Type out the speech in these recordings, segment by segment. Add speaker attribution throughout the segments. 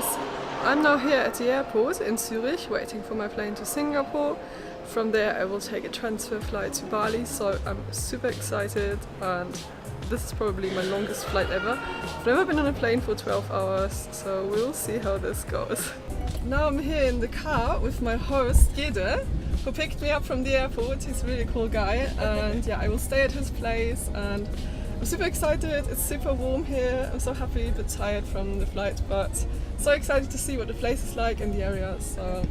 Speaker 1: guys, I'm now here at the airport in Zurich waiting for my plane to Singapore. From there I will take a transfer flight to Bali, so I'm super excited, and this is probably my longest flight ever. I've never been on a plane for 12 hours, so we'll see how this goes. Now I'm here in the car with my host Gede, who picked me up from the airport. He's a really cool guy, and yeah, I will stay at his place, and I'm super excited. It's super warm here. I'm so happy, a bit tired from the flight, but so excited to see what the place is like in the area. So.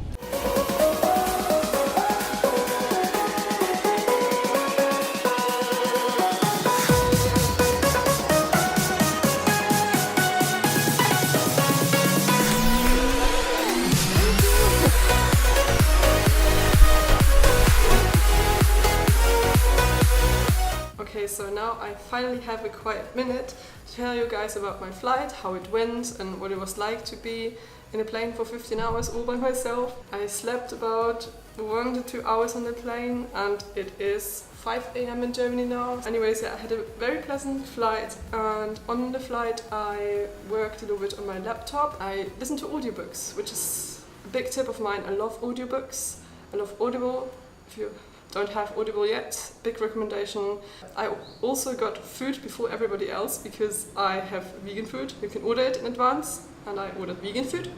Speaker 1: Okay, so now I finally have a quiet minute to tell you guys about my flight, how it went and what it was like to be in a plane for 15 hours all by myself. I slept about 1 to 2 hours on the plane, and it is 5 AM in Germany now. Anyways, yeah, I had a very pleasant flight, and on the flight I worked a little bit on my laptop. I listened to audiobooks, which is a big tip of mine. I love audiobooks. I love Audible. If you don't have Audible yet, big recommendation. I also got food before everybody else because I have vegan food. You can order it in advance, and I ordered vegan food.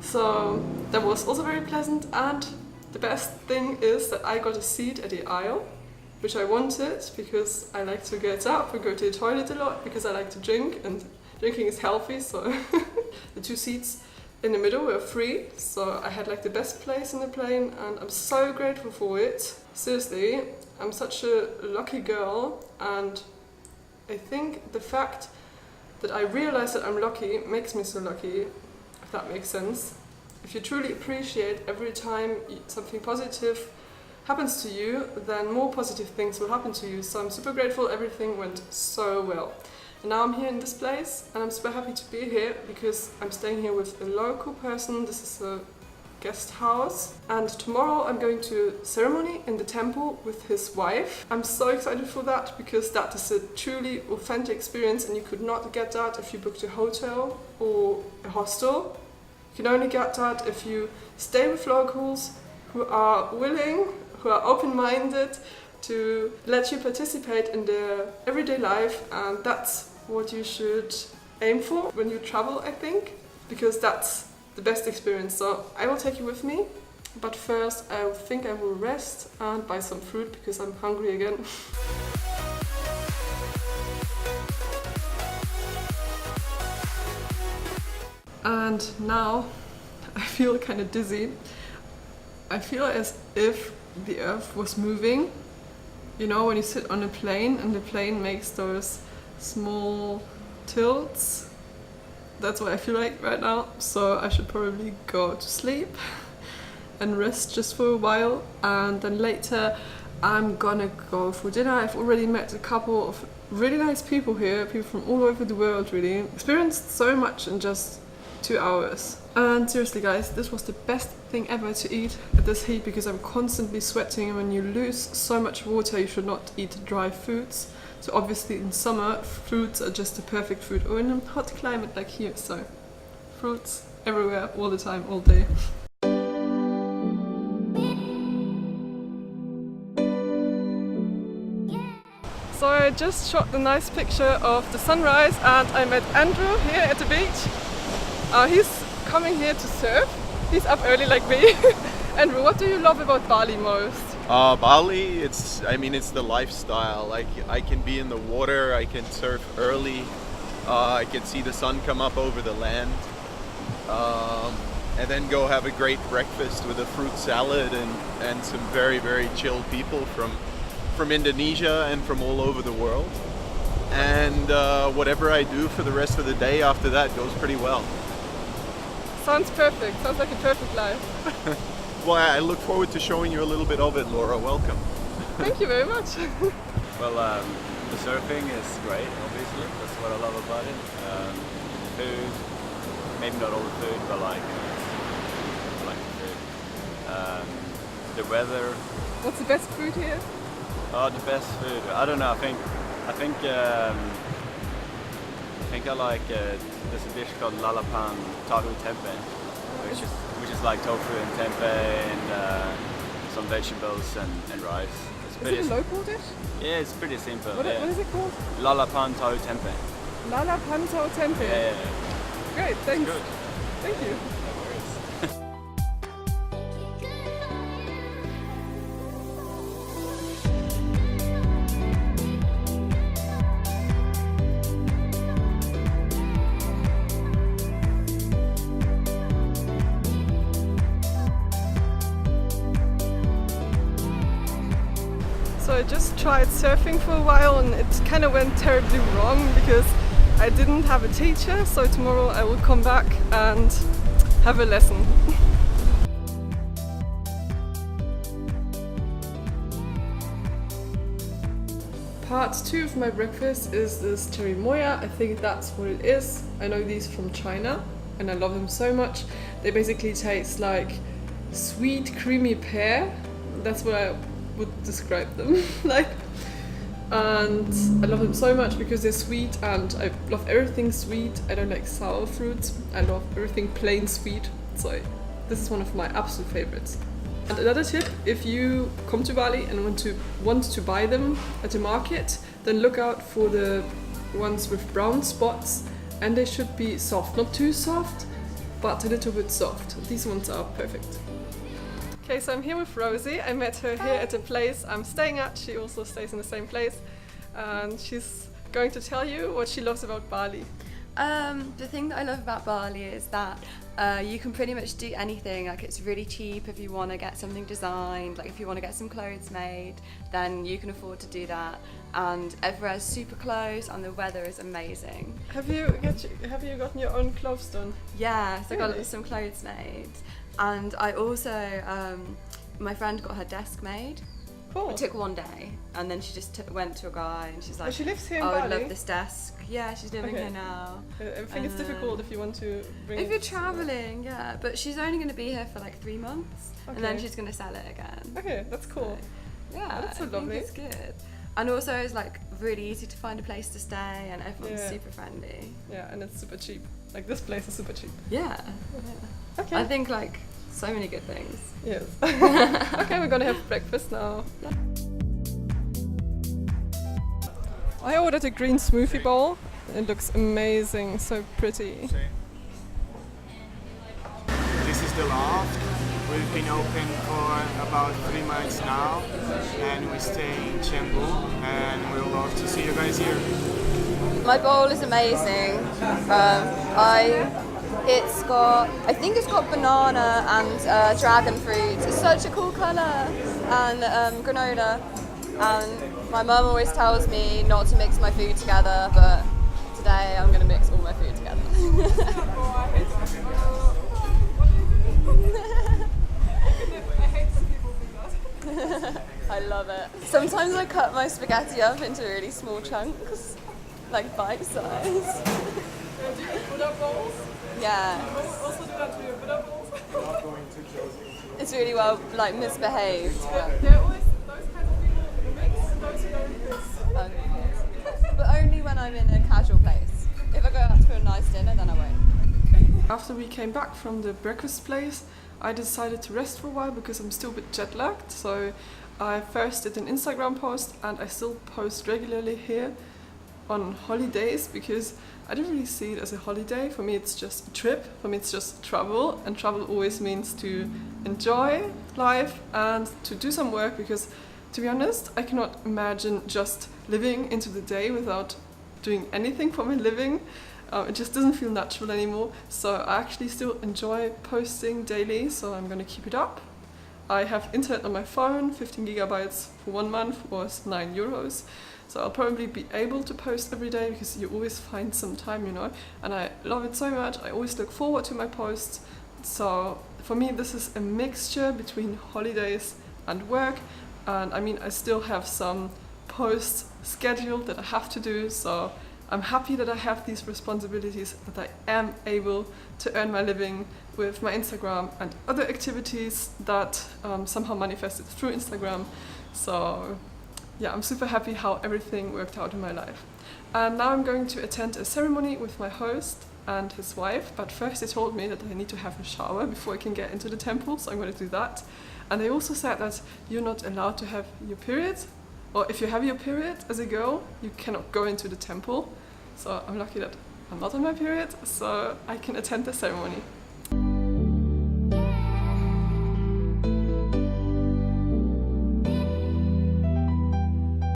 Speaker 1: So that was also very pleasant, and the best thing is that I got a seat at the aisle, which I wanted because I like to get up and go to the toilet a lot because I like to drink, and drinking is healthy, so the 2 seats in the middle were free, so I had like the best place in the plane, and I'm so grateful for it. Seriously, I'm such a lucky girl, and I think the fact that I realize that I'm lucky makes me so lucky, if that makes sense. If you truly appreciate every time something positive happens to you, then more positive things will happen to you. So I'm super grateful, everything went so well. And now I'm here in this place, and I'm super happy to be here because I'm staying here with a local person. This is a guest house, and tomorrow I'm going to a ceremony in the temple with his wife. I'm so excited for that because that is a truly authentic experience, and you could not get that if you booked a hotel or a hostel. You can only get that if you stay with locals who are willing, who are open-minded to let you participate in their everyday life, and that's what you should aim for when you travel, I think, because that's the best experience. So I will take you with me, but first I think I will rest and buy some fruit because I'm hungry again. And now I feel kind of dizzy. I feel as if the earth was moving. You know, when you sit on a plane and the plane makes those small tilts. That's what I feel like right now, so I should probably go to sleep and rest just for a while, and then later I'm gonna go for dinner. I've already met a couple of really nice people here, people from all over the world really. Experienced so much in just 2 hours. And seriously guys, this was the best thing ever to eat at this heat because I'm constantly sweating, and when you lose so much water you should not eat dry foods. So obviously in summer fruits are just the perfect food, or in a hot climate like here, so fruits everywhere, all the time, all day. So I just shot the nice picture of the sunrise, and I met Andrew here at the beach. He's coming here to surf. He's up early like me. Andrew, what do you love about Bali most?
Speaker 2: Bali, it's the lifestyle. Like, I can be in the water, I can surf early, I can see the sun come up over the land, and then go have a great breakfast with a fruit salad and some very, very chill people from Indonesia and from all over the world. And whatever I do for the rest of the day after that goes pretty well.
Speaker 1: Sounds perfect. Sounds like a perfect life.
Speaker 2: Well, I look forward to showing you a little bit of it, Laura. Welcome.
Speaker 1: Thank you very much.
Speaker 3: Well, the surfing is great, obviously. That's what I love about it. Food, maybe not all the food, but like the food. The weather.
Speaker 1: What's the best food here?
Speaker 3: Oh, the best food. I don't know. I think think I like there's a dish called lalapan tahu tempeh, which is like tofu and tempeh and some vegetables and rice.
Speaker 1: Is it a local dish?
Speaker 3: Yeah, it's pretty simple.
Speaker 1: What is it called?
Speaker 3: Lalapan tahu tempeh.
Speaker 1: Lalapan tahu tempeh.
Speaker 3: Yeah.
Speaker 1: Great, thanks.
Speaker 3: Good.
Speaker 1: Thank you. So I just tried surfing for a while and it kind of went terribly wrong because I didn't have a teacher, so tomorrow I will come back and have a lesson. Part 2 of my breakfast is this cherimoya. I think that's what it is. I know these from China and I love them so much. They basically taste like sweet creamy pear. That's what I would describe them like. And I love them so much because they're sweet and I love everything sweet. I don't like sour fruits. I love everything plain sweet. So this is one of my absolute favorites. And another tip, if you come to Bali and want to buy them at the market, then look out for the ones with brown spots and they should be soft. Not too soft, but a little bit soft. These ones are perfect. Okay, so I'm here with Rosie. I met her here at the place I'm staying at. She also stays in the same place. And she's going to tell you what she loves about Bali.
Speaker 4: The thing that I love about Bali is that you can pretty much do anything. Like, it's really cheap if you want to get something designed. Like, if you want to get some clothes made, then you can afford to do that. And everywhere's super close and the weather is amazing.
Speaker 1: Have you gotten your own clothes done?
Speaker 4: Yeah, so I
Speaker 1: Really?
Speaker 4: got some clothes made. And I also, my friend got her desk made.
Speaker 1: Cool.
Speaker 4: It took one day, and then she just went to a guy and she's like,
Speaker 1: Oh, she lives here in
Speaker 4: "Oh, I
Speaker 1: Bali?
Speaker 4: love this desk." Yeah, she's living
Speaker 1: Okay.
Speaker 4: here now.
Speaker 1: I think it's difficult if you want to bring
Speaker 4: If
Speaker 1: it.
Speaker 4: you're travelling, yeah, but she's only going to be here for like 3 months, and then
Speaker 1: Okay.
Speaker 4: she's going to sell it again.
Speaker 1: Okay, that's cool.
Speaker 4: Yeah,
Speaker 1: That's so
Speaker 4: I think
Speaker 1: lovely.
Speaker 4: it's good. And also, it's like really easy to find a place to stay, and everyone's
Speaker 1: Yeah.
Speaker 4: super friendly.
Speaker 1: Yeah, and it's super cheap. Like, this place is super cheap.
Speaker 4: Yeah.
Speaker 1: Okay.
Speaker 4: I think like so many good things.
Speaker 1: Yes. Okay, we're gonna have breakfast now. I ordered a green smoothie bowl. It looks amazing, so pretty.
Speaker 5: This is the loft. We've been open for about 3 months now, and we stay in CANGGU, and we'll love to see you guys here.
Speaker 4: My bowl is amazing. I think it's got banana and dragon fruit. It's such a cool colour, and granola. And my mum always tells me not to mix my food together, but today I'm going to mix all my food together. I love it. Sometimes I cut my spaghetti up into really small chunks, like bite size.
Speaker 1: Do you eat Buddha bowls?
Speaker 4: Yeah,
Speaker 1: Also do that to your Buddha bowls?
Speaker 4: it's really well like misbehaved.
Speaker 1: There are always those kinds of people who mix and those who don't mix.
Speaker 4: But only when I'm in a casual place. If I go out to a nice dinner, then I won't.
Speaker 1: After we came back from the breakfast place, I decided to rest for a while because I'm still a bit jet lagged. So I first did an Instagram post, and I still post regularly here on holidays because I don't really see it as a holiday. For me, it's just a trip. For me, it's just travel, and travel always means to enjoy life and to do some work because, to be honest, I cannot imagine just living into the day without doing anything for my living. It just doesn't feel natural anymore. So I actually still enjoy posting daily, so I'm going to keep it up. I have internet on my phone. 15 gigabytes for 1 month was €9. So I'll probably be able to post every day because you always find some time, you know. And I love it so much. I always look forward to my posts. So for me, this is a mixture between holidays and work. And I mean, I still have some posts scheduled that I have to do. So I'm happy that I have these responsibilities, that I am able to earn my living with my Instagram and other activities that somehow manifested through Instagram. So yeah, I'm super happy how everything worked out in my life. And now I'm going to attend a ceremony with my host and his wife, but first they told me that I need to have a shower before I can get into the temple, so I'm going to do that. And they also said that you're not allowed to have your period, or if you have your period as a girl, you cannot go into the temple. So I'm lucky that I'm not on my period, so I can attend the ceremony.